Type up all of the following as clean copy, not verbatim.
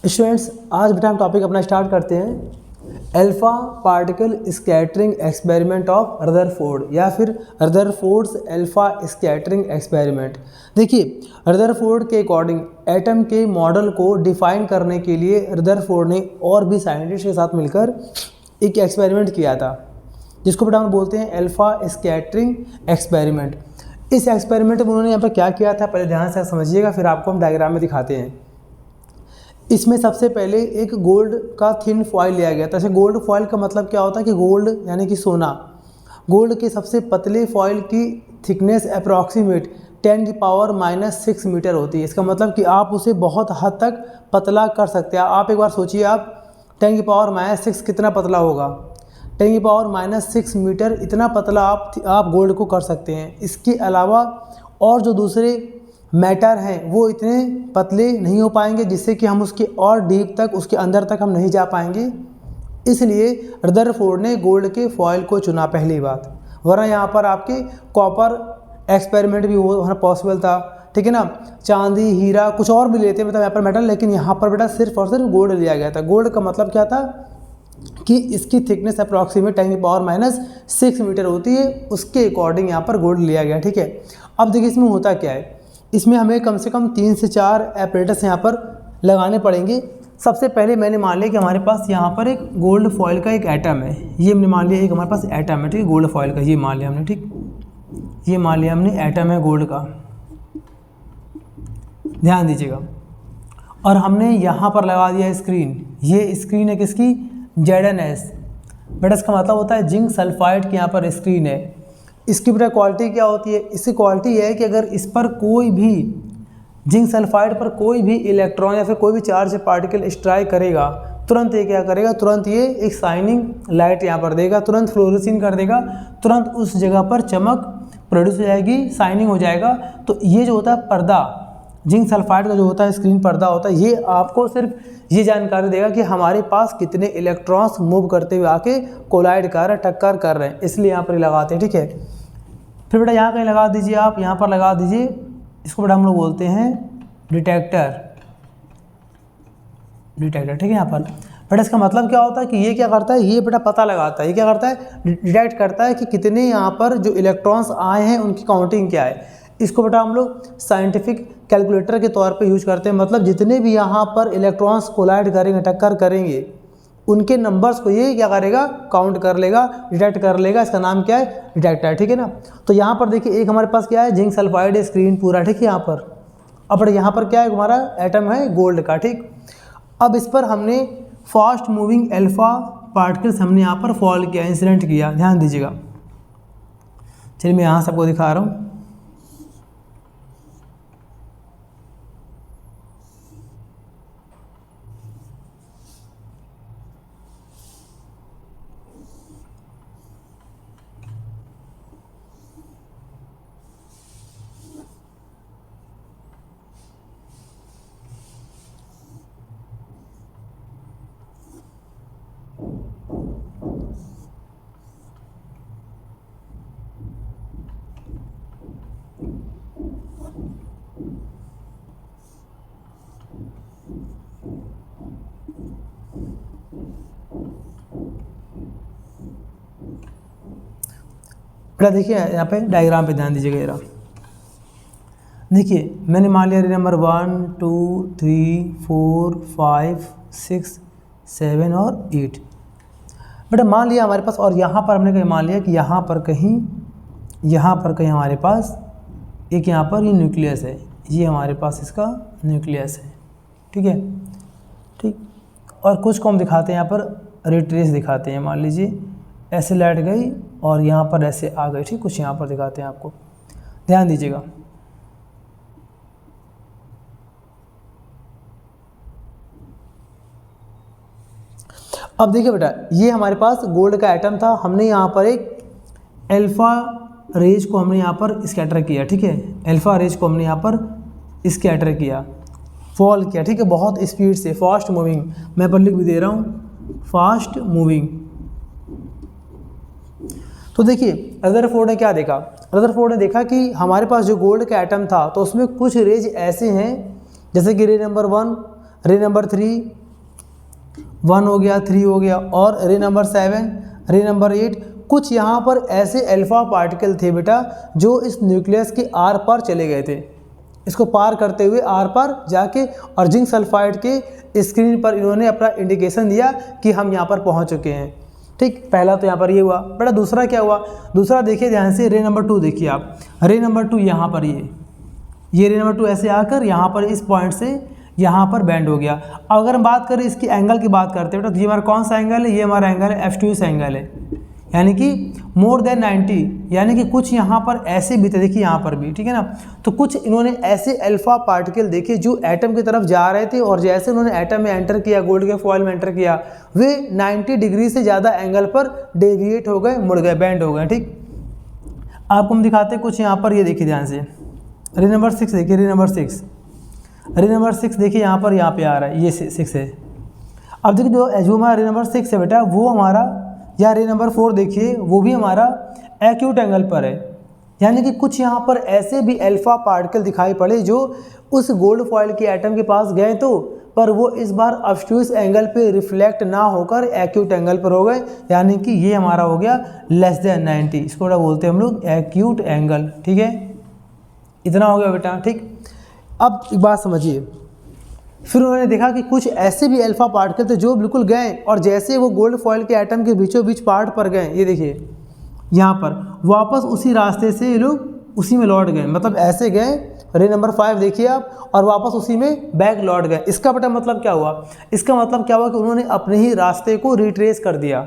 Students, आज बेटा हम टॉपिक अपना स्टार्ट करते हैं alpha particle scattering experiment of Rutherford या फिर रदरफोर्ड्स अल्फा स्कैटरिंग एक्सपेरिमेंट। देखिए, रदरफोर्ड के अकॉर्डिंग एटम के मॉडल को डिफाइन करने के लिए रदरफोर्ड ने और भी साइंटिस्ट के साथ मिलकर एक एक्सपेरिमेंट किया था जिसको बेटा हम बोलते हैं अल्फा स्कैटरिंग एक्सपेरिमेंट। इस एक्सपेरिमेंट में उन्होंने यहाँ पर क्या किया था पहले ध्यान से समझिएगा, फिर आपको हम डायग्राम में दिखाते हैं। इसमें सबसे पहले एक गोल्ड का थिन फॉइल लिया गया था। जैसे गोल्ड फॉइल का मतलब क्या होता है कि गोल्ड यानी कि सोना, गोल्ड के सबसे पतले फॉइल की थिकनेस अप्रॉक्सीमेट 10⁻⁻6 मीटर होती है। इसका मतलब कि आप उसे बहुत हद तक पतला कर सकते हैं। आप एक बार सोचिए, आप 10⁻6 कितना पतला होगा, 10⁻6 मीटर इतना पतला आप गोल्ड को कर सकते हैं। इसके अलावा और जो दूसरे मैटर हैं वो इतने पतले नहीं हो पाएंगे जिससे कि हम उसके और डीप तक, उसके अंदर तक हम नहीं जा पाएंगे। इसलिए रदरफोर्ड ने गोल्ड के फॉइल को चुना पहली बात, वरना यहाँ पर आपके कॉपर एक्सपेरिमेंट भी होना पॉसिबल था, ठीक है ना। चांदी, हीरा, कुछ और भी लेते हैं मतलब यहाँ पर मेटल, लेकिन यहाँ पर बेटा सिर्फ और सिर्फ गोल्ड लिया गया था। गोल्ड का मतलब क्या था कि इसकी थिकनेस अप्रॉक्सीमेट 10⁻6 मीटर होती है, उसके अकॉर्डिंग यहाँ पर गोल्ड लिया गया, ठीक है। अब देखिए इसमें होता क्या है, इसमें हमें कम से कम 3 से 4 एपरेटस यहाँ पर लगाने पड़ेंगे। सबसे पहले मैंने मान लिया कि हमारे पास यहाँ पर एक गोल्ड फॉइल का एक एटम है, ये हमने मान लिया एक हमारे पास एटम है, ठीक है, गोल्ड फॉइल का ये मान लिया हमने, ठीक, ये मान लिया हमने एटम है गोल्ड का, ध्यान दीजिएगा। और हमने यहाँ पर लगा दिया स्क्रीन, ये स्क्रीन है किसकी, ZnS। बेटा इसका मतलब होता है जिंक सल्फाइड की यहाँ पर स्क्रीन है। इसकी बेटा क्वालिटी क्या होती है, इसकी क्वालिटी है कि अगर इस पर कोई भी जिंक सल्फाइड पर कोई भी इलेक्ट्रॉन या फिर कोई भी चार्ज पार्टिकल स्ट्राइक करेगा, तुरंत ये क्या करेगा, तुरंत ये एक शाइनिंग लाइट यहाँ पर देगा, तुरंत फ्लोरेसिंग कर देगा, तुरंत उस जगह पर चमक प्रोड्यूस हो जाएगी, शाइनिंग हो जाएगा। तो ये जो होता है पर्दा, जिंक सल्फाइड का जो होता है स्क्रीन पर्दा होता है, ये आपको सिर्फ ये जानकारी देगा कि हमारे पास कितने इलेक्ट्रॉन्स मूव करते हुए आके कोलाइड कर रहे हैं, टक्कर कर रहे हैं, इसलिए यहाँ पर लगाते हैं, ठीक है। फिर बेटा यहाँ कहीं लगा दीजिए, आप यहाँ पर लगा दीजिए, इसको बेटा हम लोग बोलते हैं डिटेक्टर, डिटेक्टर, ठीक है। यहाँ पर बेटा इसका मतलब क्या होता है कि ये क्या करता है, ये बेटा पता लगाता है, ये क्या करता है, डिटेक्ट करता है कि कितने यहाँ पर जो इलेक्ट्रॉन्स आए हैं उनकी काउंटिंग क्या है। इसको बेटा हम लोग साइंटिफिक कैलकुलेटर के तौर पे यूज करते हैं, मतलब जितने भी यहाँ पर इलेक्ट्रॉन्स कोलाइड करेंगे, टक्कर करेंगे, उनके नंबर्स को ये क्या करेगा, काउंट कर लेगा, डिटेक्ट कर लेगा। इसका नाम क्या है, डिटेक्टर, ठीक है ना। तो यहाँ पर देखिए एक हमारे पास क्या है, जिंक सल्फाइड स्क्रीन पूरा, ठीक है यहाँ पर। अब यहाँ पर क्या है, हमारा एटम है गोल्ड का, ठीक। अब इस पर हमने फास्ट मूविंग अल्फा पार्टिकल्स हमने यहाँ पर फॉल किया, इंसिडेंट किया, ध्यान दीजिएगा। चलिए मैं यहाँ सबको दिखा रहा हूँ। बेटा देखिए यहाँ पे डायग्राम पे ध्यान दीजिएगा जरा। देखिए मैंने मान लिया नंबर 1 2 3 4 5 6 7 और 8 बेटा मान लिया हमारे पास। और यहाँ पर हमने कहीं मान लिया कि यहाँ पर कहीं हमारे पास एक यहाँ पर ये न्यूक्लियस है, ये हमारे पास इसका न्यूक्लियस है, ठीक है, ठीक। और कुछ को हम दिखाते हैं यहाँ पर रिट्रेस दिखाते हैं, मान लीजिए ऐसे लाइट गई और यहाँ पर ऐसे आ गई, ठीक। कुछ यहाँ पर दिखाते हैं आपको, ध्यान दीजिएगा। अब देखिए बेटा, ये हमारे पास गोल्ड का एटम था, हमने यहाँ पर एक अल्फा रेज को हमने यहाँ पर स्कैटर किया, ठीक है। अल्फा रेज को हमने यहाँ पर स्कैटर किया, फॉल किया, ठीक है, बहुत स्पीड से, फास्ट मूविंग। मैं पर लिख भी दे रहा हूँ, फास्ट मूविंग। तो देखिए रदरफोर्ड ने क्या देखा, रदरफोर्ड ने देखा कि हमारे पास जो गोल्ड का एटम था तो उसमें कुछ रेज ऐसे हैं, जैसे कि रे नंबर 1, रे नंबर 3 1 हो गया, 3 हो गया, और रे नंबर 7, रे नंबर 8। कुछ यहाँ पर ऐसे अल्फा पार्टिकल थे बेटा जो इस न्यूक्लियस के आर पार चले गए थे, इसको पार करते हुए आर पार जाके और जिंक सल्फाइड के स्क्रीन पर इन्होंने अपना इंडिकेशन दिया कि हम यहाँ पर पहुँच चुके हैं। ठीक, पहला तो यहाँ पर ये हुआ बेटा। दूसरा क्या हुआ? दूसरा देखिए ध्यान से, रे नंबर 2 देखिए आप, रे नंबर 2 यहाँ पर ये रे नंबर 2 ऐसे आकर यहाँ पर इस पॉइंट से यहाँ पर बैंड हो गया। अब अगर हम बात करें इसकी एंगल की बात करते हैं बेटा, तो ये हमारा कौन सा एंगल है? ये हमारा एंगल है F2 एंगल है, यानी कि मोर देन 90, यानी कि कुछ यहाँ पर ऐसे भी थे, देखिए यहाँ पर भी, ठीक है ना। तो कुछ इन्होंने ऐसे अल्फा पार्टिकल देखे जो एटम की तरफ जा रहे थे, और जैसे उन्होंने एटम में एंटर किया, गोल्ड के फॉइल में एंटर किया, वे 90 डिग्री से ज़्यादा एंगल पर डेविएट हो गए, मुड़ गए, बैंड हो गए। ठीक, आपको हम दिखाते हैं कुछ यहाँ पर, ये देखिए ध्यान से, रे नंबर 6 देखिए, रे नंबर 6, रे नंबर 6 देखिए यहाँ पर आ रहा है, ये 6 है। अब देखिए जो हमारा रे नंबर 6 है बेटा, वो हमारा, या रे नंबर 4 देखिए, वो भी हमारा एक्यूट एंगल पर है, यानी कि कुछ यहाँ पर ऐसे भी अल्फा पार्टिकल दिखाई पड़े जो उस गोल्ड फॉइल के एटम के पास गए तो, पर वो इस बार ऑब्ट्यूस एंगल पे रिफ्लेक्ट ना होकर एक्यूट एंगल पर हो गए, यानी कि ये हमारा हो गया लेस देन 90, इसको बोलते हैं हम लोग एक्यूट एंगल। ठीक है, इतना हो गया बेटा। ठीक, अब एक बात समझिए, फिर उन्होंने देखा कि कुछ ऐसे भी अल्फा पार्टिकल थे जो बिल्कुल गए, और जैसे वो गोल्ड फॉइल के एटम के बीचों बीच पार्ट पर गए, ये देखिए यहाँ पर, वापस उसी रास्ते से ये लोग उसी में लौट गए, मतलब ऐसे गए, रे नंबर 5 देखिए आप, और वापस उसी में बैक लौट गए। इसका बेटा मतलब क्या हुआ? इसका मतलब क्या हुआ कि उन्होंने अपने ही रास्ते को रिट्रेस कर दिया,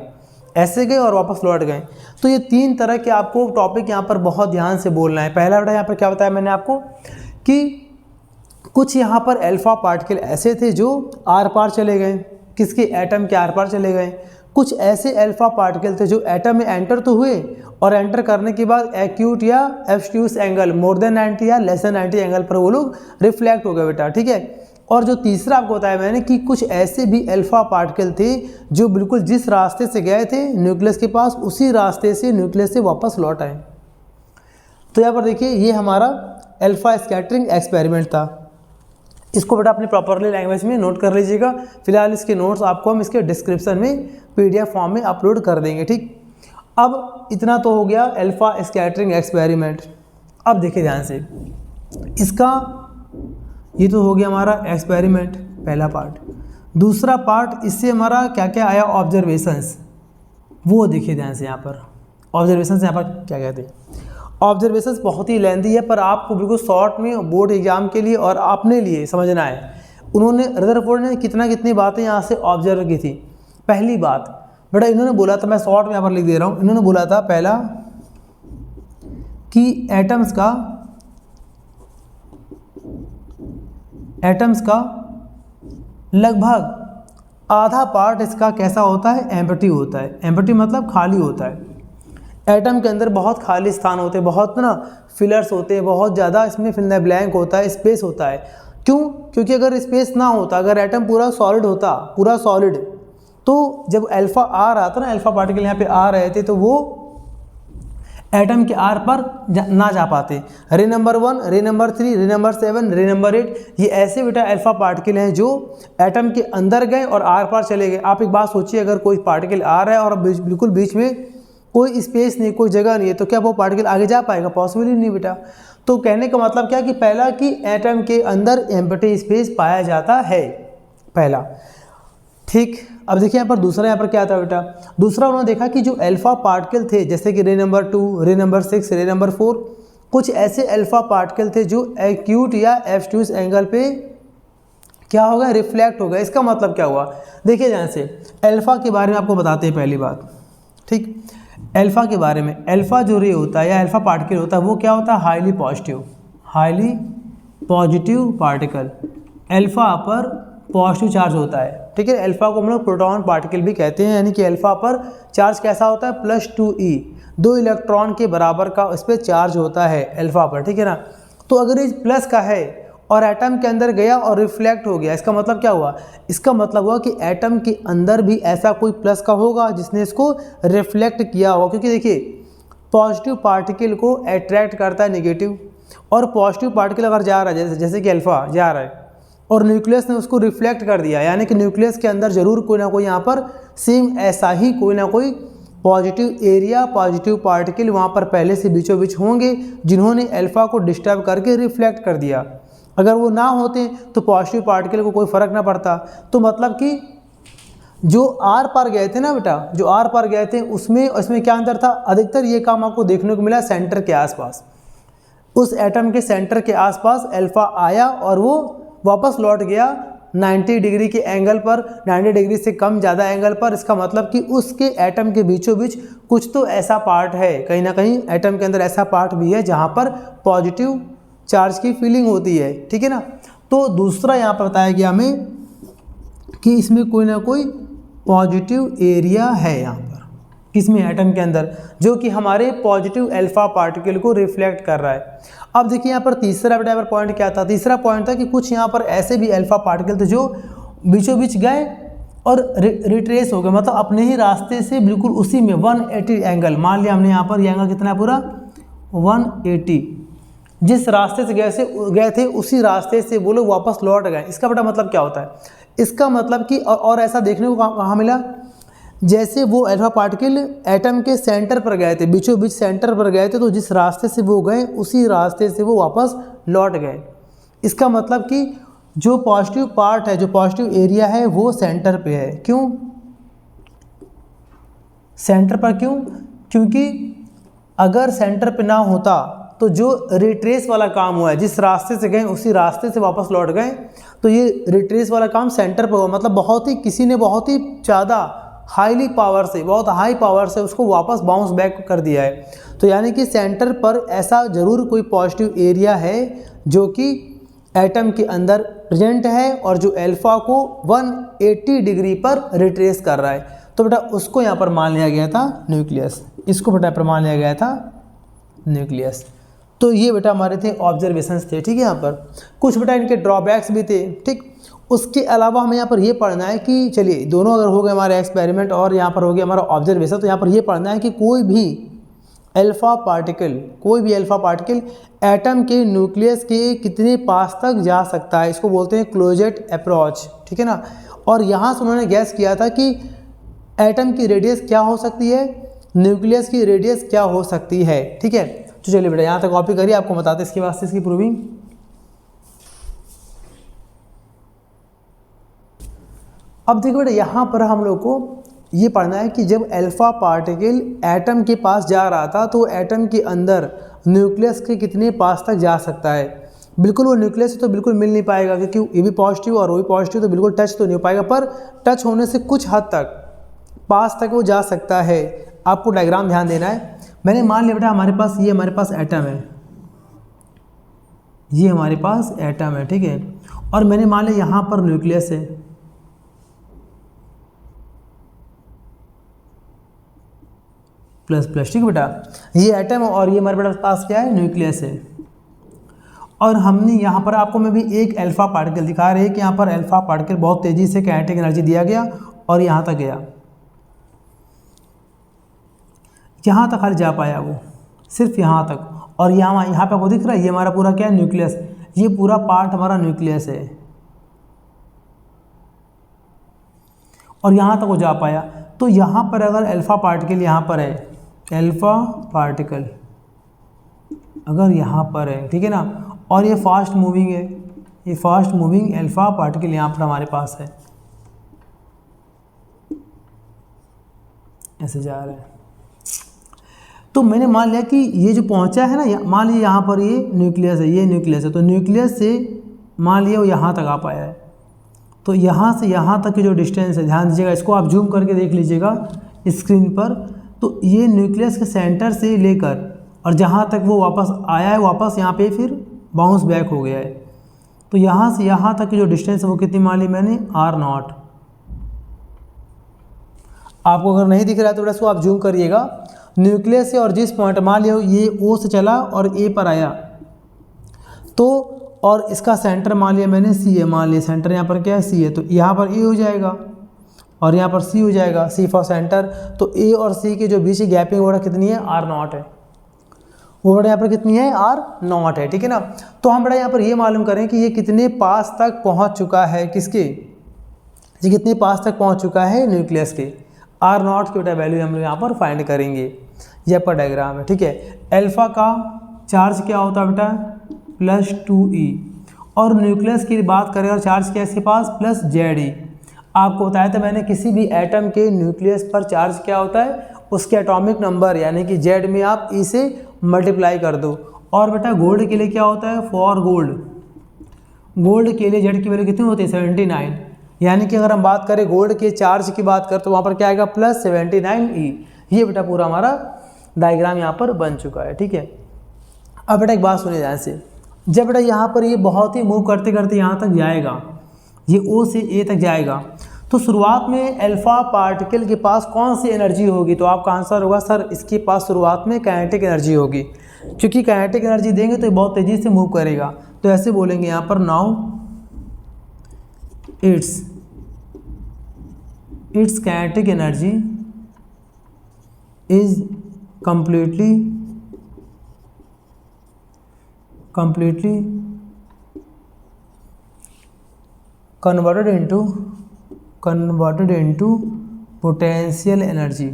ऐसे गए और वापस लौट गए। तो ये 3 तरह के आपको टॉपिक यहाँ पर बहुत ध्यान से बोलना है। पहला बेटा यहाँ पर क्या बताया मैंने आपको कि कुछ यहाँ पर अल्फा पार्टिकल ऐसे थे जो आर पार चले गए, किसके? एटम के आर पार चले गए। कुछ ऐसे अल्फा पार्टिकल थे जो एटम में एंटर तो हुए, और एंटर करने के बाद एक्यूट या ऑब्ट्यूस एंगल मोर देन 90 या लेस देन 90 एंगल पर वो लोग रिफ्लेक्ट हो गए बेटा। ठीक है, और जो तीसरा आपको बताया मैंने कि कुछ ऐसे भी अल्फा पार्टिकल थे जो बिल्कुल जिस रास्ते से गए थे न्यूक्लियस के पास, उसी रास्ते से न्यूक्लियस से वापस लौट आए। तो यहाँ पर देखिए, ये हमारा अल्फा स्कैटरिंग एक्सपेरिमेंट था। इसको बेटा अपने प्रॉपरली लैंग्वेज में नोट कर लीजिएगा। फिलहाल इसके नोट्स आपको हम इसके डिस्क्रिप्शन में PDF फॉर्म में अपलोड कर देंगे। ठीक, अब इतना तो हो गया अल्फा स्कैटरिंग एक्सपेरिमेंट। अब देखिए ध्यान से, इसका ये तो हो गया हमारा एक्सपेरिमेंट, पहला पार्ट। दूसरा पार्ट, इससे हमारा क्या क्या आया? ऑब्जर्वेशंस। वो देखिए ध्यान से, यहाँ पर ऑब्जर्वेशंस, यहाँ पर क्या कहते हैं। ऑब्जर्वेशंस बहुत ही लेंथी है, पर आपको बिल्कुल शॉर्ट में बोर्ड एग्जाम के लिए और अपने लिए समझना है। उन्होंने रदरफोर्ड ने कितनी बातें यहाँ से ऑब्जर्व की थी। पहली बात बेटा, इन्होंने बोला था, मैं शॉर्ट में यहाँ पर लिख दे रहा हूँ, इन्होंने बोला था पहला कि एटम्स का लगभग आधा पार्ट इसका कैसा होता है? एम्प्टी होता है। एम्प्टी मतलब खाली होता है। एटम के अंदर बहुत खाली स्थान होते हैं, बहुत ना फिलर्स होते हैं, बहुत ज़्यादा इसमें फिल द ब्लैंक होता है, स्पेस होता है। क्यों? क्योंकि अगर स्पेस ना होता, अगर एटम पूरा सॉलिड होता, पूरा सॉलिड, तो जब अल्फा आ रहा था ना, अल्फा पार्टिकल यहाँ पे आ रहे थे, तो वो एटम के आर पर ना जा पाते। रे नंबर 1, रे नंबर 3, रे नंबर 7, रे नंबर 8, ये ऐसे बेटा अल्फा पार्टिकल हैं जो एटम के अंदर गए और आर पार चले गए। आप एक बात सोचिए, अगर कोई पार्टिकल आ रहा है और बिल्कुल बीच में कोई स्पेस नहीं, कोई जगह नहीं है, तो क्या वो पार्टिकल आगे जा पाएगा? पॉसिबल ही नहीं बेटा। तो कहने का मतलब क्या कि पहला कि एटम के अंदर एम्प्टी स्पेस पाया जाता है, पहला। ठीक, अब देखिए यहाँ पर दूसरा, यहाँ पर क्या था बेटा? दूसरा उन्होंने देखा कि जो अल्फा पार्टिकल थे, जैसे कि रे नंबर 2, रे नंबर 6, रे नंबर 4, कुछ ऐसे अल्फा पार्टिकल थे जो एक्यूट या ऑब्ट्यूस एंगल पे क्या हो गया? रिफ्लेक्ट हो गया। इसका मतलब क्या हुआ? देखिए ध्यान से, अल्फा के बारे में आपको बताते हैं पहली बात। ठीक, अल्फा के बारे में, अल्फा जो रे होता है या अल्फा पार्टिकल होता है, वो क्या होता है? Highly positive particle. अल्फा पर पॉजिटिव चार्ज होता है। ठीक है, अल्फा को हम लोग प्रोटॉन पार्टिकल भी कहते हैं, यानी कि अल्फा पर चार्ज कैसा होता है? +2e, 2 इलेक्ट्रॉन के बराबर का उस पर चार्ज होता है अल्फा पर। ठीक है ना, तो अगर ये प्लस का है और एटम के अंदर गया और रिफ्लेक्ट हो गया, इसका मतलब क्या हुआ? इसका मतलब हुआ कि एटम के अंदर भी ऐसा कोई प्लस का होगा जिसने इसको रिफ्लेक्ट किया होगा। क्योंकि देखिए, पॉजिटिव पार्टिकल को अट्रैक्ट करता है नेगेटिव, और पॉजिटिव पार्टिकल अगर जा रहा है, जैसे कि अल्फा जा रहा है और न्यूक्लियस ने उसको रिफ्लेक्ट कर दिया, यानी कि न्यूक्लियस के अंदर जरूर कोई ना कोई यहाँ पर सेम ऐसा ही कोई ना कोई पॉजिटिव एरिया, पॉजिटिव पार्टिकल वहाँ पर पहले से बीचों बीच होंगे जिन्होंने अल्फा को डिस्टर्ब करके रिफ्लेक्ट कर दिया। अगर वो ना होते तो पॉजिटिव पार्टिकल को कोई फ़र्क ना पड़ता। तो मतलब कि जो आर पार गए थे ना बेटा, जो आर पार गए थे उसमें क्या अंतर था, अधिकतर ये काम आपको देखने को मिला सेंटर के आसपास। उस एटम के सेंटर के आसपास अल्फा आया और वो वापस लौट गया 90 डिग्री के एंगल पर, 90 डिग्री से कम ज़्यादा एंगल पर। इसका मतलब कि उसके एटम के बीचों बीच कुछ तो ऐसा पार्ट है, कहीं ना कहीं एटम के अंदर ऐसा पार्ट भी है जहाँ पर पॉजिटिव चार्ज की फीलिंग होती है, ठीक है ना। तो दूसरा यहाँ पर बताया गया हमें कि इसमें कोई ना कोई पॉजिटिव एरिया है यहाँ पर, किसमें, एटम के अंदर, जो कि हमारे पॉजिटिव अल्फा पार्टिकल को रिफ्लेक्ट कर रहा है। अब देखिए यहाँ पर तीसरा बेटा पॉइंट क्या था, तीसरा पॉइंट था कि कुछ यहाँ पर ऐसे भी अल्फा पार्टिकल थे जो बीचों बीच गए और रिट्रेस हो गए, मतलब अपने ही रास्ते से बिल्कुल उसी में 180 एंगल, मान लिया हमने यहाँ पर, ये एंगल कितना पूरा 180, जिस रास्ते से गए थे उसी रास्ते से वो लोग वापस लौट गए। इसका बेटा मतलब क्या होता है, इसका मतलब कि और ऐसा देखने को कहाँ मिला, जैसे वो अल्फा पार्टिकल एटम के सेंटर पर गए थे, बीचों बीच सेंटर पर गए थे, तो जिस रास्ते से वो गए उसी रास्ते से वो वापस लौट गए। इसका मतलब कि जो पॉजिटिव पार्ट है, जो पॉजिटिव एरिया है वो सेंटर पे है। क्यों सेंटर पर, क्यों, क्योंकि अगर सेंटर पे ना होता तो जो रिट्रेस वाला काम हुआ है, जिस रास्ते से गए उसी रास्ते से वापस लौट गए, तो ये रिट्रेस वाला काम सेंटर पर हुआ, मतलब किसी ने बहुत ही ज़्यादा हाईली पावर से, बहुत हाई पावर से उसको वापस बाउंस बैक कर दिया है। तो यानी कि सेंटर पर ऐसा ज़रूर कोई पॉजिटिव एरिया है जो कि एटम के अंदर प्रेजेंट है और जो अल्फा को 180 डिग्री पर रिट्रेस कर रहा है। तो बेटा उसको यहाँ पर मान लिया गया था न्यूक्लियस, इसको बेटा पर मान लिया गया था न्यूक्लियस। तो ये बेटा हमारे थे ऑब्जर्वेशंस थे, ठीक है। यहाँ पर कुछ बेटा इनके ड्रॉबैक्स भी थे, ठीक। उसके अलावा हमें यहाँ पर ये पढ़ना है कि चलिए दोनों अगर हो गए हमारे एक्सपेरिमेंट और यहाँ पर हो गया हमारा ऑब्जर्वेशन, तो यहाँ पर ये पढ़ना है कि कोई भी अल्फा पार्टिकल एटम के न्यूक्लियस के कितने पास तक जा सकता है, इसको बोलते हैं क्लोजेट अप्रोच, ठीक है ना। और यहाँ से उन्होंने गैस किया था कि एटम की रेडियस क्या हो सकती है, न्यूक्लियस की रेडियस क्या हो सकती है, ठीक है। तो चलिए बेटा यहाँ तक कॉपी करिए, आपको बताते हैं इसके वास्ते इसकी प्रूविंग। अब देखो बेटा यहाँ पर हम लोग को ये पढ़ना है कि जब अल्फा पार्टिकल एटम के पास जा रहा था तो एटम के अंदर न्यूक्लियस के कितने पास तक जा सकता है। बिल्कुल वो न्यूक्लियस से तो बिल्कुल मिल नहीं पाएगा, क्योंकि ये भी पॉजिटिव और वो भी पॉजिटिव, तो बिल्कुल टच तो नहीं हो पाएगा, पर टच होने से कुछ हद तक पास तक वो जा सकता है। आपको डायग्राम ध्यान देना है। मैंने मान लिया बेटा हमारे पास ये हमारे पास एटम है, ये हमारे पास एटम है, ठीक है। और मैंने मान लिया यहाँ पर न्यूक्लियस है, प्लस प्लस, ठीक है बेटा। ये एटम और ये हमारे पास क्या है, न्यूक्लियस है। और हमने यहाँ पर आपको मैं भी एक अल्फा पार्टिकल दिखा रहे हैं कि यहाँ पर अल्फा पार्टिकल बहुत तेज़ी से काइनेटिक एनर्जी दिया गया और यहाँ तक गया, यहाँ तक खाली जा पाया वो, सिर्फ यहाँ तक। और यहाँ पे आपको दिख रहा है ये हमारा पूरा क्या है, न्यूक्लियस, ये पूरा पार्ट हमारा न्यूक्लियस है और यहाँ तक वो जा पाया। तो यहाँ पर अगर अल्फा पार्टिकल यहाँ पर है, अल्फा पार्टिकल अगर यहाँ पर है, ठीक है ना, और ये फास्ट मूविंग है, ये फास्ट मूविंग अल्फा पार्टिकल यहाँ पर हमारे पास है, ऐसे जा रहा है। तो मैंने मान लिया कि ये जो पहुंचा है ना, मान लीजिए यहाँ पर ये न्यूक्लियस है, ये न्यूक्लियस है, तो न्यूक्लियस से मान लिया वो यहाँ तक आ पाया है। तो यहाँ से यहाँ तक की जो डिस्टेंस है, ध्यान दीजिएगा, इसको आप जूम करके देख लीजिएगा स्क्रीन पर। तो ये न्यूक्लियस के सेंटर से लेकर और जहाँ तक वो वापस आया है, वापस यहाँ पे फिर बाउंस बैक हो गया है। तो यहाँ से यहाँ तक की जो डिस्टेंस है वो कितनी मान ली मैंने, r0। आपको अगर नहीं दिख रहा है तो इसको आप जूम करिएगा। न्यूक्लियस से और जिस पॉइंट मान लिया ये O से चला और A पर आया, तो और इसका सेंटर मान लिया मैंने C है, मान लिया सेंटर यहाँ पर क्या है, C है, तो यहाँ पर A हो जाएगा और यहाँ पर C हो जाएगा, C फॉर सेंटर। तो A और C के जो बीच की गैपिंग वगैरह कितनी है, r0 है। वो बेटा यहाँ पर कितनी है, R0 है, ठीक है ना। तो हम बेटा यहाँ पर ये मालूम करें कि ये कितने पास तक पहुँच चुका है, किसके, ये कितने पास तक पहुँच चुका है न्यूक्लियस के। R0 की बेटा वैल्यू हम लोग यहाँ पर फाइंड करेंगे। ये पर डायग्राम है, ठीक है। अल्फा का चार्ज क्या होता है बेटा, +2e, और न्यूक्लियस की बात करें और चार्ज क्या है इसके पास, +Ze। आपको बताया था मैंने किसी भी एटम के न्यूक्लियस पर चार्ज क्या होता है, उसके एटॉमिक नंबर यानी कि Z में आप E से मल्टीप्लाई कर दो। और बेटा गोल्ड के लिए क्या होता है, फॉर गोल्ड के लिए Z की वैल्यू कितनी होती है, 79। यानी कि अगर हम बात करें गोल्ड के चार्ज की बात करें तो वहाँ पर क्या आएगा, +79e। ये बेटा पूरा हमारा डायग्राम यहाँ पर बन चुका है, ठीक है। अब बेटा एक बात सुनिए ध्यान से, जब बेटा यहाँ पर ये बहुत ही मूव करते करते यहाँ तक जाएगा, ये O से A तक जाएगा, तो शुरुआत में अल्फा पार्टिकल के पास कौन सी एनर्जी होगी, तो आपका आंसर होगा सर इसके पास शुरुआत में काइनेटिक एनर्जी होगी, क्योंकि काइनेटिक एनर्जी देंगे तो ये बहुत तेज़ी से मूव करेगा। तो ऐसे बोलेंगे यहाँ पर, now it's kinetic energy is completely converted into potential energy.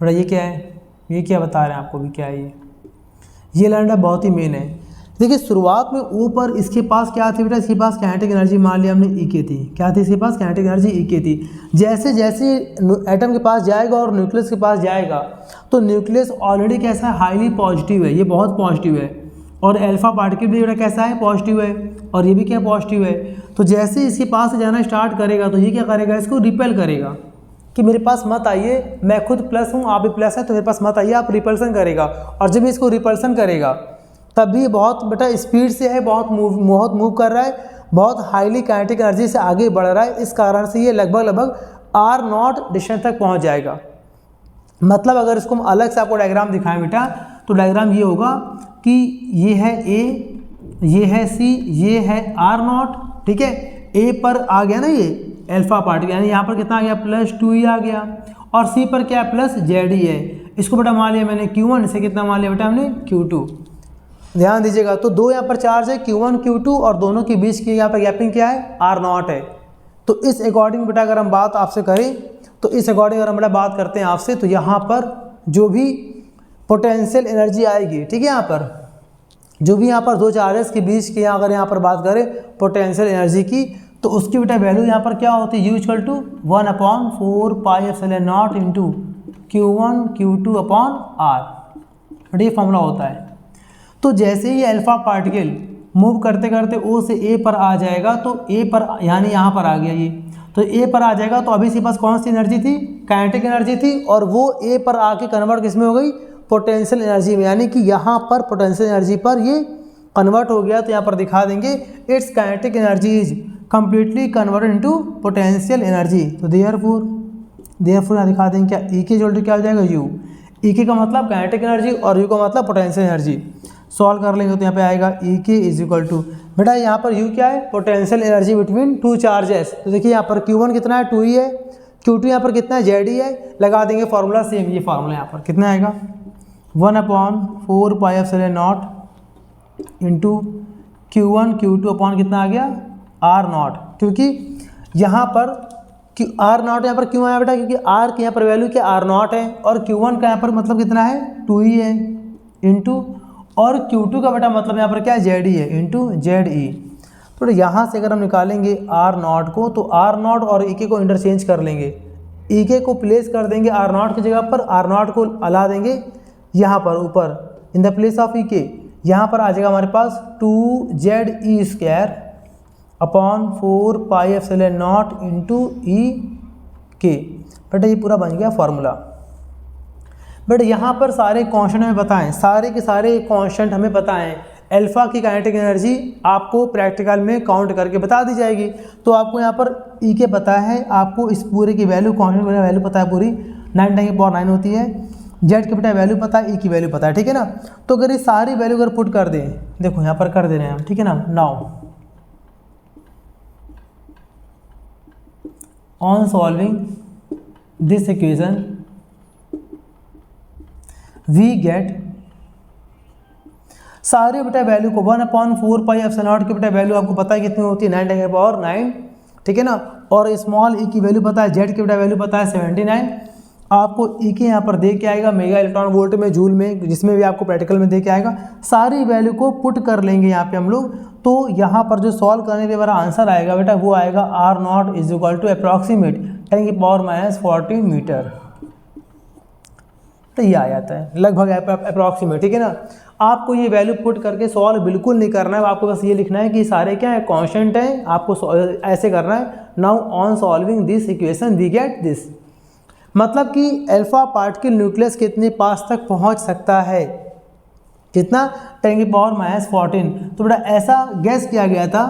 बड़ा ये क्या है, ये क्या बता रहे हैं आपको भी, क्या है ये लैंड बहुत ही मेन है। देखिए शुरुआत में ऊपर इसके पास क्या थी बेटा, इसके पास काइनेटिक एनर्जी मान लिया हमने E के थी, क्या थी इसके पास, काइनेटिक एनर्जी E के थी। जैसे जैसे एटम के पास जाएगा और न्यूक्लियस के पास जाएगा, तो न्यूक्लियस ऑलरेडी कैसा है, हाईली पॉजिटिव है, ये बहुत पॉजिटिव है, और अल्फा पार्टिकल भी बेटा कैसा है, पॉजिटिव है, और ये भी क्या पॉजिटिव है। तो जैसे इसके पास से जाना स्टार्ट करेगा तो ये क्या करेगा, इसको रिपेल करेगा कि मेरे पास मत आइए, मैं खुद प्लस हूँ आप भी प्लस है तो मेरे पास मत आइए, आप रिपल्सन करेगा। और जब इसको रिपल्सन करेगा तब भी बहुत बेटा स्पीड से है, बहुत मूव कर रहा है, बहुत हाईली काइनेटिक एनर्जी से आगे बढ़ रहा है। इस कारण से ये लगभग R0 डिस्टेंस तक पहुंच जाएगा। मतलब अगर इसको हम अलग से आपको डायग्राम दिखाएं बेटा, तो डायग्राम ये होगा कि ये है A, ये है C, ये है R0, ठीक है। A पर आ गया ना ये अल्फा पार्टिकल, यानी यहाँ पर कितना आ गया, +2e आ गया, और C पर क्या +Ze है। इसको बेटा मान लिया मैंने Q1, इसे कितना मान लिया बेटा हमने, Q2। ध्यान दीजिएगा, तो दो यहाँ पर चार्ज है Q1 Q2, और दोनों के बीच की यहाँ पर गैपिंग क्या है, R0 है। तो इस अकॉर्डिंग बेटा अगर हम बात आपसे करें, तो इस अकॉर्डिंग अगर हम बेटा बात करते हैं आपसे, तो यहाँ पर जो भी पोटेंशियल एनर्जी आएगी, ठीक है, यहाँ पर जो भी यहाँ पर दो चार्जेस के बीच की अगर यहाँ पर बात करें पोटेंशियल एनर्जी की, तो उसकी बेटा वैल्यू यहाँ पर क्या होती है, U = 1/4πε0 इंटू Q1 Q2/R, ये फॉर्मूला होता है। तो जैसे ही अल्फा पार्टिकल मूव करते करते O से A पर आ जाएगा, तो A पर यानी यहाँ पर आ गया ये, तो A पर आ जाएगा, तो अभी इसके पास कौन सी एनर्जी थी, काइनेटिक एनर्जी थी, और वो A पर आके कन्वर्ट किस में हो गई, पोटेंशियल एनर्जी में, यानी कि यहाँ पर पोटेंशियल एनर्जी पर ये कन्वर्ट हो गया। तो यहाँ पर दिखा देंगे it's kinetic energy is completely converted into potential energy. तो देयरफॉर यहाँ दिखा देंगे क्या, E के इक्वल टू क्या हो जाएगा, U। E के का मतलब काइनेटिक एनर्जी और U का मतलब पोटेंशियल एनर्जी। सॉल्व कर लेंगे तो यहाँ पे आएगा E के = बेटा यहाँ पर U क्या है, potential energy between two charges. तो देखिए यहाँ पर Q1 कितना है, 2e है, Q2 यहाँ पर कितना है, Ze है। लगा देंगे फॉर्मूला सेम, ये फॉर्मूला यहाँ पर कितना आएगा, 1/4πε0 इंटू Q1 Q2 अपॉन कितना आ गया, R0। क्योंकि यहाँ पर R0 यहाँ पर क्यों आया बेटा, क्योंकि R की यहाँ पर वैल्यू क्या, R0 है, और Q1 का यहाँ पर मतलब कितना है, 2e है, इंटू, और Q2 का बेटा मतलब यहाँ पर क्या है, Ze है, इंटू Ze। तो यहाँ से अगर हम निकालेंगे R0 को, तो R0 और E को इंटरचेंज कर लेंगे, E को प्लेस कर देंगे R0 की जगह पर, R0 को अला देंगे यहाँ पर ऊपर in the place of E। यहाँ पर आ जाएगा हमारे पास 2Ze² अपॉन 4πε0 इंटू E। बेटा ये पूरा बन गया फॉर्मूला। बट यहाँ पर सारे कॉन्स्टेंट हमें बताएं, सारे के सारे कॉन्स्टेंट हमें बताएं। अल्फा की काइनेटिक एनर्जी आपको प्रैक्टिकल में काउंट करके बता दी जाएगी। तो आपको यहाँ पर E के पता है, आपको इस पूरे की वैल्यू, कॉन्स्टेंट वैल्यू पता है पूरी, 9×9 होती है। जेड की बेटा वैल्यू पता है, E की वैल्यू पता है, ठीक है ना। तो अगर ये सारी वैल्यू अगर पुट कर दें, देखो यहाँ पर कर दे रहे हैं हम, ठीक है ना। Now on solving this equation we get सारे बेटा वैल्यू को 1/4 पाई एप्सिलॉन नॉट की बेटा वैल्यू आपको पता है कितनी होती है, 9 10 की पावर 9, ठीक है ना। और स्मॉल ई की वैल्यू पता है, जेड की बेटा वैल्यू पता है 79। आपको ई के यहाँ पर दे के आएगा मेगा इलेक्ट्रॉन वोल्ट में, जूल में, जिसमें भी आपको प्रैक्टिकल में दे के आएगा। सारी वैल्यू को पुट कर लेंगे यहाँ पे हम लोग, तो यहाँ पर जो सॉल्व करने पे हमारा आंसर आएगा बेटा वो आएगा R naught is equal to approximate 10 की पावर -14 मीटर। तो ये आ जाता है लगभग अप्रॉक्सीमेट, ठीक है ना। आपको ये वैल्यू पुट करके सॉल्व बिल्कुल नहीं करना है, आपको बस ये लिखना है कि सारे क्या है कांस्टेंट है, आपको ऐसे करना है। Now on solving this equation we get this, मतलब कि अल्फा पार्टिकल न्यूक्लियस कितने पास तक पहुंच सकता है, कितना, 10 की पावर -14। तो बेटा ऐसा गैस किया गया था,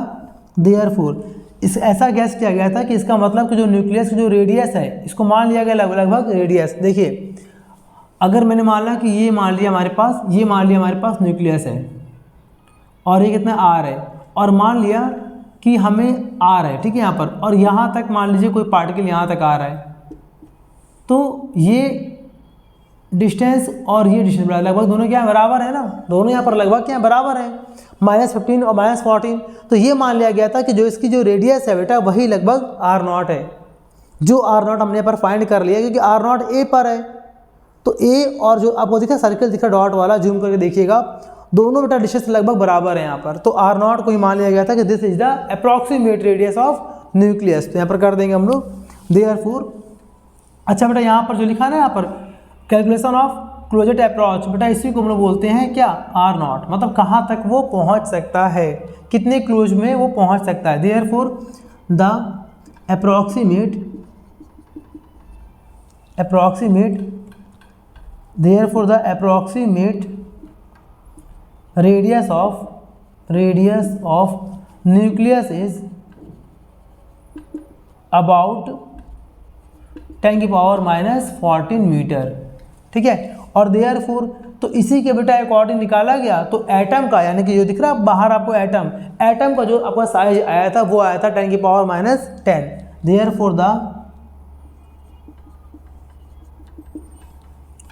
देयरफॉर इस ऐसा गैस किया गया था कि इसका मतलब कि जो न्यूक्लियस की जो रेडियस है, इसको मान लिया गया लगभग रेडियस। देखिए अगर मैंने मान लिया कि ये मान लिया हमारे पास, ये मान लिया हमारे पास न्यूक्लियस है और ये कितना आर है, और मान लिया कि हमें आर है, ठीक है यहाँ पर, और यहाँ तक मान लीजिए कोई पार्टिकल यहाँ तक आ रहा है, तो ये डिस्टेंस और ये डिस्टेंस लगभग दोनों क्या है बराबर है ना, दोनों यहाँ पर लगभग क्या है बराबर है, -15 और -14। तो ये मान लिया गया था कि जो इसकी जो रेडियस है बेटा वही लगभग आर नॉट है, जो आर नॉट हमने यहाँ पर फाइंड कर लिया क्योंकि आर नॉट ए पर है। तो ए और जो आपको दिखा सर्कल दिखा डॉट वाला, जूम करके देखिएगा, दोनों बेटा डिस्टेंस लगभग बराबर है यहाँ पर। तो आर नॉट को ही मान लिया गया था कि this is the approximate radius of nucleus. तो यहाँ पर कर देंगे हम लोग देयरफॉर। अच्छा बेटा यहाँ पर जो लिखा ना, यहाँ पर कैलकुलेशन ऑफ क्लोजर अप्रोच, बेटा इसी को हम लोग बोलते हैं क्या, आर नॉट, मतलब कहाँ तक वो पहुँच सकता है, कितने क्लोज में वो पहुँच सकता है। Therefore the approximate therefore the approximate radius of nucleus is about 10 की पावर -14 मीटर, ठीक है। और therefore तो इसी के बेटा अकॉर्डिंग निकाला गया, तो एटम का यानी कि जो दिख रहा है बाहर आपको एटम का जो आपका साइज आया था वो आया था 10 की power -10। therefore the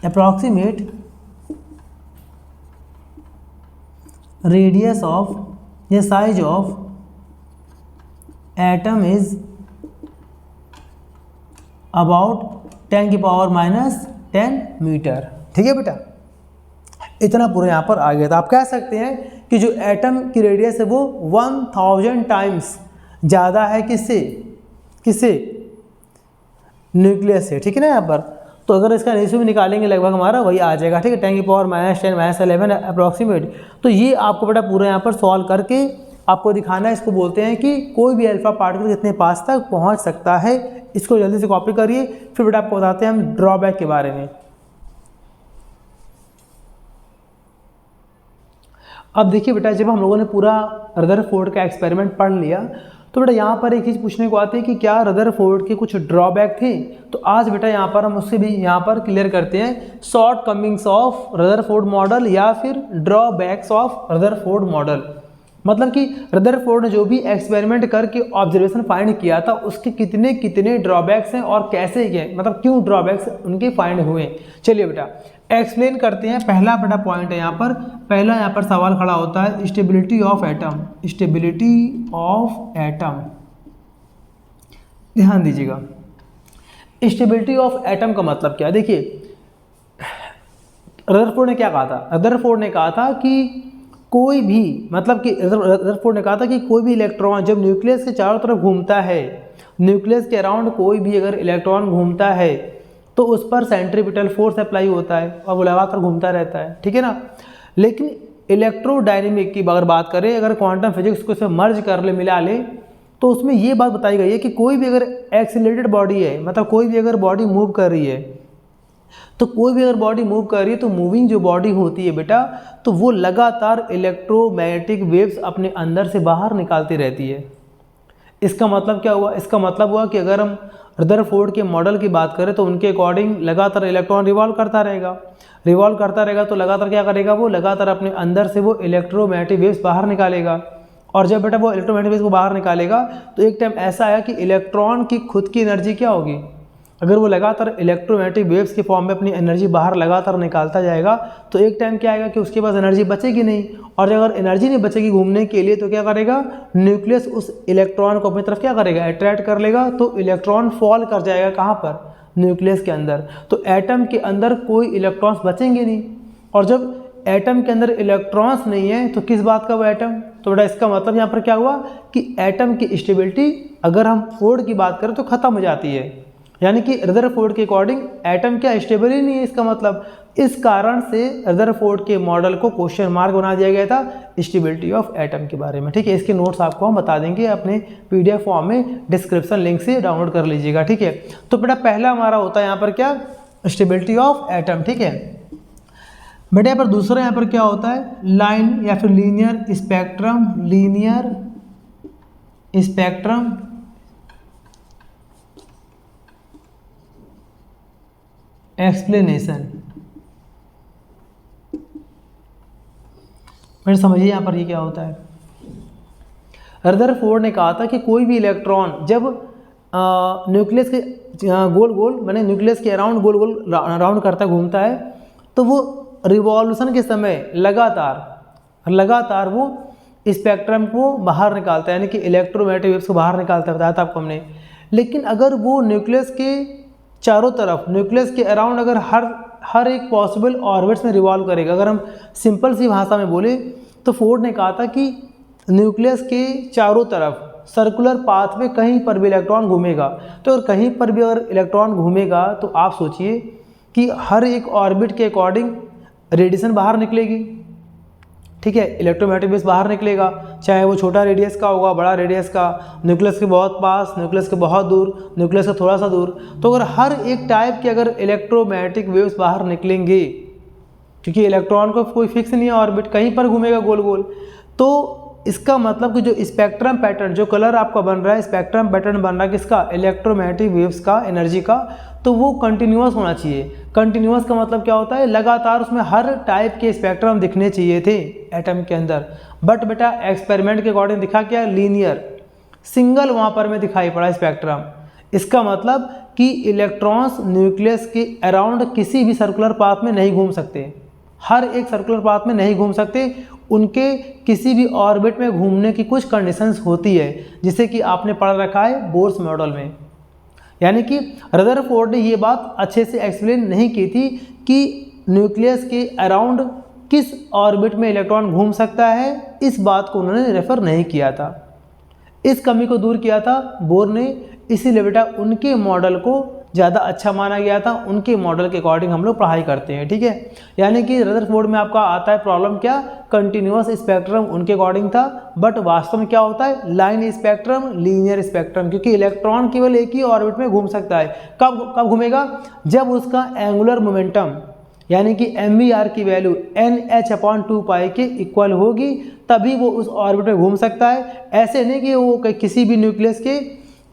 approximate radius of the size of atom is about 10 की पावर -10 मीटर, ठीक है बेटा। इतना पूरा यहाँ पर आ गया था। आप कह सकते हैं कि जो एटम की रेडियस है वो 1000 टाइम्स ज़्यादा है किससे न्यूक्लियस से, ठीक है ना यहाँ पर। तो अगर इसका रेशियो भी निकालेंगे लगभग हमारा वही आ जाएगा, ठीक है, 10 की पावर -10 -11 अप्रॉक्सीमेट। तो ये आपको बेटा पूरा यहाँ पर सॉल्व करके आपको दिखाना है, इसको बोलते हैं कि कोई भी अल्फा पार्टिकल कितने पास तक पहुँच सकता है। इसको जल्दी से कॉपी करिए, फिर बेटा आपको बताते हैं हम ड्रॉबैक के बारे में। अब देखिए बेटा, जब हम लोगों ने पूरा रदरफोर्ड का एक्सपेरिमेंट पढ़ लिया तो बेटा यहाँ पर एक चीज़ पूछने को आती है कि क्या रदरफोर्ड के कुछ ड्रॉबैक थे। तो आज बेटा यहाँ पर हम उससे भी यहाँ पर क्लियर करते हैं, shortcomings of Rutherford model या फिर ड्रॉबैक्स ऑफ रदरफोर्ड मॉडल। मतलब कि रदरफोर्ड ने जो भी एक्सपेरिमेंट करके ऑब्जर्वेशन फाइंड किया था उसके कितने कितने ड्रॉबैक्स हैं और कैसे गए, मतलब क्यों ड्रॉबैक्स उनके फाइंड हुए। चलिए बेटा एक्सप्लेन करते हैं। पहला बड़ा पॉइंट है यहाँ पर, पहला यहाँ पर सवाल खड़ा होता है stability of atom. Stability of atom, ध्यान दीजिएगा, स्टेबिलिटी ऑफ एटम का मतलब क्या है। देखिए रदरफोर्ड ने क्या कहा था, रदरफोर्ड ने कहा था कि कोई भी, मतलब कि रदरफोर्ड ने कहा था कि कोई भी इलेक्ट्रॉन जब न्यूक्लियस के चारों तरफ घूमता है, न्यूक्लियस के अराउंड कोई भी अगर इलेक्ट्रॉन घूमता है तो उस पर सेंट्रीपिटल फोर्स अप्लाई होता है और वो लगातार घूमता रहता है, ठीक है ना। लेकिन इलेक्ट्रोडायनेमिक की अगर बात करें, अगर क्वांटम फिजिक्स को इसे मर्ज कर ले, मिला ले, तो उसमें ये बात बताई गई है कि कोई भी अगर एक्सीलरेटेड बॉडी है, मतलब कोई भी अगर बॉडी मूव कर रही है, तो कोई भी अगर बॉडी मूव कर रही है तो मूविंग जो बॉडी होती है बेटा, तो वो लगातार इलेक्ट्रोमैग्नेटिक वेव्स अपने अंदर से बाहर निकालती रहती है। इसका मतलब क्या हुआ, इसका मतलब हुआ कि अगर हम रदरफोर्ड के मॉडल की बात करें तो उनके अकॉर्डिंग लगातार इलेक्ट्रॉन रिवॉल्व करता रहेगा, तो लगातार क्या करेगा, वो लगातार अपने अंदर से वो इलेक्ट्रोमैग्नेटिक वेव्स बाहर निकालेगा। और जब बेटा वो इलेक्ट्रोमैग्नेटिक वेव्स को बाहर निकालेगा तो एक टाइम ऐसा है कि इलेक्ट्रॉन की खुद की एनर्जी क्या होगी, अगर वो लगातार इलेक्ट्रोमैग्नेटिक वेव्स के फॉर्म में अपनी एनर्जी बाहर लगातार निकालता जाएगा तो एक टाइम क्या आएगा कि उसके पास एनर्जी बचेगी नहीं, और अगर एनर्जी नहीं बचेगी घूमने के लिए तो क्या करेगा, न्यूक्लियस उस इलेक्ट्रॉन को अपनी तरफ क्या करेगा, अट्रैक्ट कर लेगा, तो इलेक्ट्रॉन फॉल कर जाएगा कहाँ पर, न्यूक्लियस के अंदर। तो एटम के अंदर कोई इलेक्ट्रॉन्स बचेंगे नहीं, और जब एटम के अंदर इलेक्ट्रॉन्स नहीं है तो किस बात का वो एटम, तो बेटा इसका मतलब यहाँ पर क्या हुआ कि एटम की स्टेबिलिटी अगर हम फोर्ड की बात करें तो खत्म हो जाती है, यानी कि रदरफोर्ड के अकॉर्डिंग एटम क्या स्टेबल ही नहीं है इसका मतलब। इस कारण से रदरफोर्ड के मॉडल को क्वेश्चन मार्क बना दिया गया था स्टेबिलिटी ऑफ एटम के बारे में, ठीक है। इसके नोट्स आपको हम बता देंगे अपने पीडीएफ फॉर्म में, डिस्क्रिप्शन लिंक से डाउनलोड कर लीजिएगा, ठीक है। तो बेटा पहला हमारा होता है यहाँ पर क्या, स्टेबिलिटी ऑफ एटम, ठीक है। बेटा यहाँ पर दूसरा यहाँ पर क्या होता है, लाइन या फिर linear spectrum, linear spectrum explanation. फिर समझिए यहाँ पर ये क्या होता है। रदरफोर्ड ने कहा था कि कोई भी इलेक्ट्रॉन जब न्यूक्लियस के गोल गोल मैंने न्यूक्लियस के अराउंड गोल गोल राउंड करता घूमता है, तो वो रिवॉल्यूशन के समय लगातार वो स्पेक्ट्रम को बाहर निकालता है, यानी कि इलेक्ट्रोमैग्नेटिक वेव्स को बाहर निकालता है, बताया था आपको हमने। लेकिन अगर वो न्यूक्लियस के चारों तरफ, न्यूक्लियस के अराउंड अगर हर एक पॉसिबल ऑर्बिट्स में रिवॉल्व करेगा, अगर हम सिंपल सी भाषा में बोले तो फोर्ड ने कहा था कि न्यूक्लियस के चारों तरफ सर्कुलर पाथ में कहीं पर भी इलेक्ट्रॉन घूमेगा, तो अगर कहीं पर भी अगर इलेक्ट्रॉन घूमेगा तो आप सोचिए कि हर एक ऑर्बिट के अकॉर्डिंग रेडिएशन बाहर निकलेगी, ठीक है, इलेक्ट्रोमैग्नेटिक वेव्स बाहर निकलेगा, चाहे वो छोटा रेडियस का होगा, बड़ा रेडियस का, न्यूक्लियस के बहुत पास, न्यूक्लियस के बहुत दूर, न्यूक्लियस का थोड़ा सा दूर। तो अगर हर एक टाइप के अगर इलेक्ट्रोमैग्नेटिक वेव्स बाहर निकलेंगे, क्योंकि इलेक्ट्रॉन को कोई फिक्स नहीं है ऑर्बिट, कहीं पर घूमेगा गोल गोल, तो इसका मतलब कि जो स्पेक्ट्रम पैटर्न, जो कलर आपका बन रहा है, स्पेक्ट्रम पैटर्न बन रहा है किसका, इलेक्ट्रोमैग्नेटिक वेव्स का, एनर्जी का, तो वो कंटिन्यूअस होना चाहिए। कंटिन्यूअस का मतलब क्या होता है, लगातार उसमें हर टाइप के स्पेक्ट्रम दिखने चाहिए थे एटम के अंदर। बट बेटा एक्सपेरिमेंट के अकॉर्डिंग दिखा क्या, लीनियर, सिंगल वहाँ पर में दिखाई पड़ा स्पेक्ट्रम। इसका मतलब कि इलेक्ट्रॉन्स न्यूक्लियस के अराउंड किसी भी सर्कुलर पाथ में नहीं घूम सकते, हर एक सर्कुलर पाथ में नहीं घूम सकते, उनके किसी भी ऑर्बिट में घूमने की कुछ कंडीशंस होती है, जिसे कि आपने पढ़ रखा है बोर्स मॉडल में। यानी कि रदरफोर्ड ने ये बात अच्छे से एक्सप्लेन नहीं की थी कि न्यूक्लियस के अराउंड किस ऑर्बिट में इलेक्ट्रॉन घूम सकता है, इस बात को उन्होंने रेफर नहीं किया था, इस कमी को दूर किया था बोर ने, इसीलिए बेटा उनके मॉडल को ज़्यादा अच्छा माना गया था, उनके मॉडल के अकॉर्डिंग हम लोग पढ़ाई करते हैं, ठीक है। यानी कि रदरफोर्ड में आपका आता है प्रॉब्लम क्या, कंटिन्यूअस स्पेक्ट्रम उनके अकॉर्डिंग था, बट वास्तव में क्या होता है, लाइन स्पेक्ट्रम, लीनियर स्पेक्ट्रम, क्योंकि इलेक्ट्रॉन केवल एक ही ऑर्बिट में घूम सकता है। कब घूमेगा, जब उसका एंगुलर मोमेंटम यानी कि MVR की वैल्यू NH/2π के इक्वल होगी, तभी वो उस ऑर्बिट में घूम सकता है। ऐसे नहीं कि वो किसी भी न्यूक्लियस के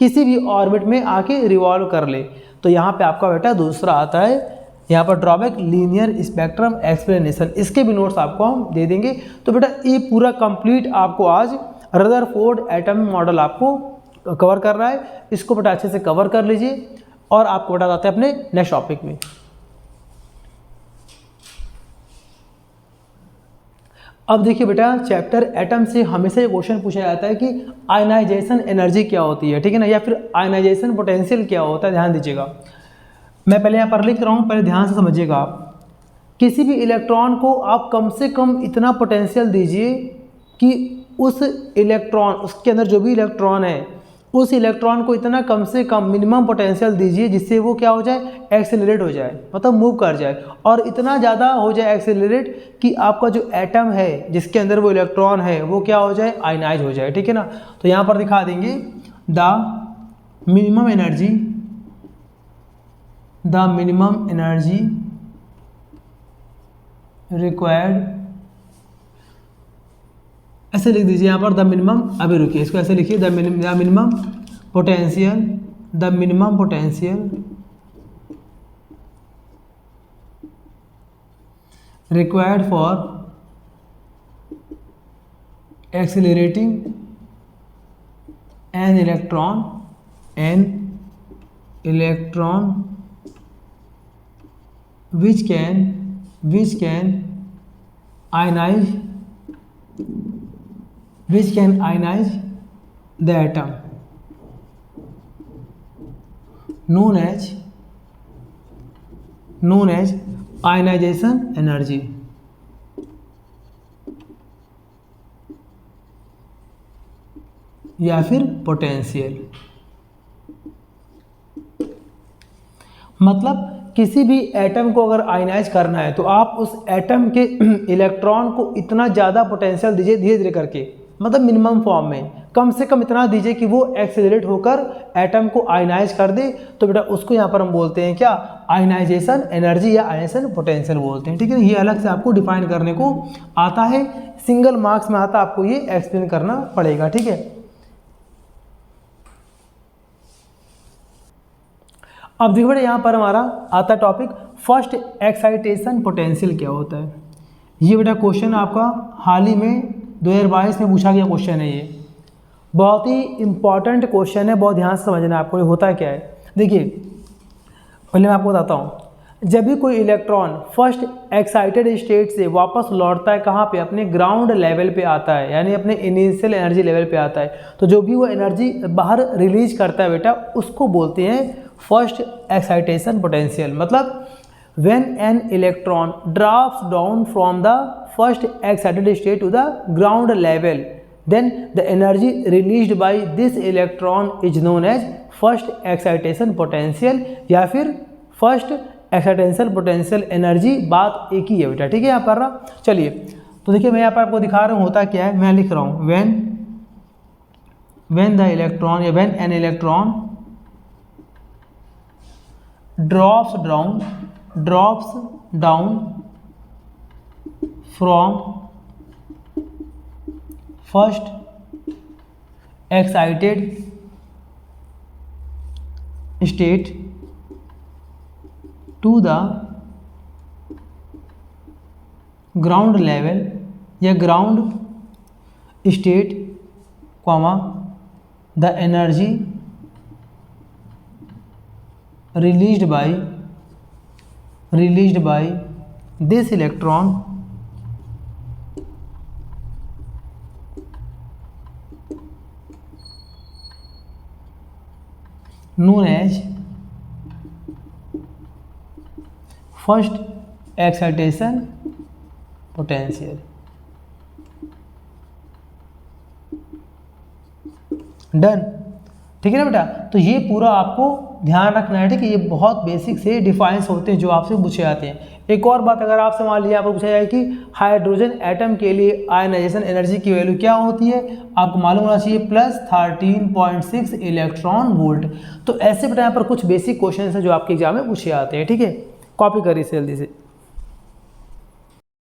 किसी भी ऑर्बिट में आके रिवॉल्व कर ले। तो यहाँ पे आपका बेटा दूसरा आता है यहाँ पर ड्रॉबैक, लीनियर स्पेक्ट्रम एक्सप्लेनेशन। इसके भी नोट्स आपको हम दे देंगे। तो बेटा ये पूरा कंप्लीट आपको आज रदरफोर्ड एटम मॉडल आपको कवर कर रहा है, इसको बेटा अच्छे से कवर कर लीजिए और आपको बेटा आते हैं अपने नेक्स्ट टॉपिक में। अब देखिए बेटा चैप्टर एटम से हमेशा ये क्वेश्चन पूछा जाता है कि आयनाइजेशन एनर्जी क्या होती है, ठीक है ना, या फिर आयनाइजेशन पोटेंशियल क्या होता है। ध्यान दीजिएगा, मैं पहले यहाँ पर लिख रहा हूँ, पहले ध्यान से समझिएगा आप। किसी भी इलेक्ट्रॉन को आप कम से कम इतना पोटेंशियल दीजिए कि उस इलेक्ट्रॉन, उसके अंदर जो भी इलेक्ट्रॉन है, उस इलेक्ट्रॉन को इतना कम से कम मिनिमम पोटेंशियल दीजिए जिससे वो क्या हो जाए, एक्सेलरेट हो जाए, मतलब मूव कर जाए, और इतना ज़्यादा हो जाए एक्सेलरेट कि आपका जो एटम है जिसके अंदर वो इलेक्ट्रॉन है वो क्या हो जाए, आयनाइज हो जाए, ठीक है ना। तो यहाँ पर दिखा देंगे द मिनिमम एनर्जी रिक्वायर्ड, ऐसे लिख दीजिए यहाँ पर द मिनिमम, अभी रुकिए इसको ऐसे लिखिए, the minimum potential required for accelerating an electron electron which can ionize the atom known as ionization energy। या फिर पोटेंशियल। मतलब किसी भी एटम को अगर आयनाइज करना है तो आप उस एटम के इलेक्ट्रॉन को इतना ज़्यादा पोटेंशियल दीजिए धीरे धीरे करके, मतलब मिनिमम फॉर्म में कम से कम इतना दीजिए कि वो एक्सेलरेट होकर एटम को आयनाइज कर दे। तो बेटा उसको यहाँ पर हम बोलते हैं क्या, आयनाइजेशन एनर्जी या आयनाइजेशन पोटेंशियल बोलते हैं। ठीक है, ये अलग से आपको डिफाइन करने को आता है, सिंगल मार्क्स में आता है, आपको ये एक्सप्लेन करना पड़ेगा। ठीक है, अब देखो बेटा यहाँ पर हमारा आता टॉपिक फर्स्ट एक्साइटेशन पोटेंशियल क्या होता है। ये बेटा क्वेश्चन आपका हाल ही में 2022 में पूछा गया क्वेश्चन है। ये बहुत ही इंपॉर्टेंट क्वेश्चन है, बहुत ध्यान से समझना है आपको ये होता क्या है। देखिए पहले मैं आपको बताता हूँ, जब भी कोई इलेक्ट्रॉन फर्स्ट एक्साइटेड स्टेट से वापस लौटता है कहाँ पे, अपने ग्राउंड लेवल पे आता है, यानी अपने इनिशियल एनर्जी लेवल पे आता है, तो जो भी वो एनर्जी बाहर रिलीज करता है बेटा उसको बोलते हैं फर्स्ट एक्साइटेशन पोटेंशियल। मतलब when an electron drops down from the first excited state to the ground level, then the energy released by this electron is known as first excitation potential या फिर first excitation potential energy। बात एक ही है बेटा। ठीक है, यहाँ पर ना, चलिए तो देखिए मैं यहाँ पर आपको दिखा रहा हूँ होता क्या है। मैं लिख रहा हूँ when the electron या when an electron drops down from first excited state to the ground level या ground state, the energy released by this electron known as first excitation potential। Done, ठीक है ना बेटा। तो ये पूरा आपको ध्यान रखना है। ठीक है, ये बहुत बेसिक से डिफाइंस होते हैं जो आपसे पूछे जाते हैं। एक और बात, अगर आपसे मान लिया आपको पूछा जाए कि हाइड्रोजन एटम के लिए आयनाइजेशन एनर्जी की वैल्यू क्या होती है, आपको मालूम होना चाहिए +13.6 इलेक्ट्रॉन वोल्ट। तो ऐसे बेटा यहाँ पर कुछ बेसिक क्वेश्चन है जो आपके एग्जाम में पूछे जाते हैं। ठीक है, कॉपी करिए जल्दी से।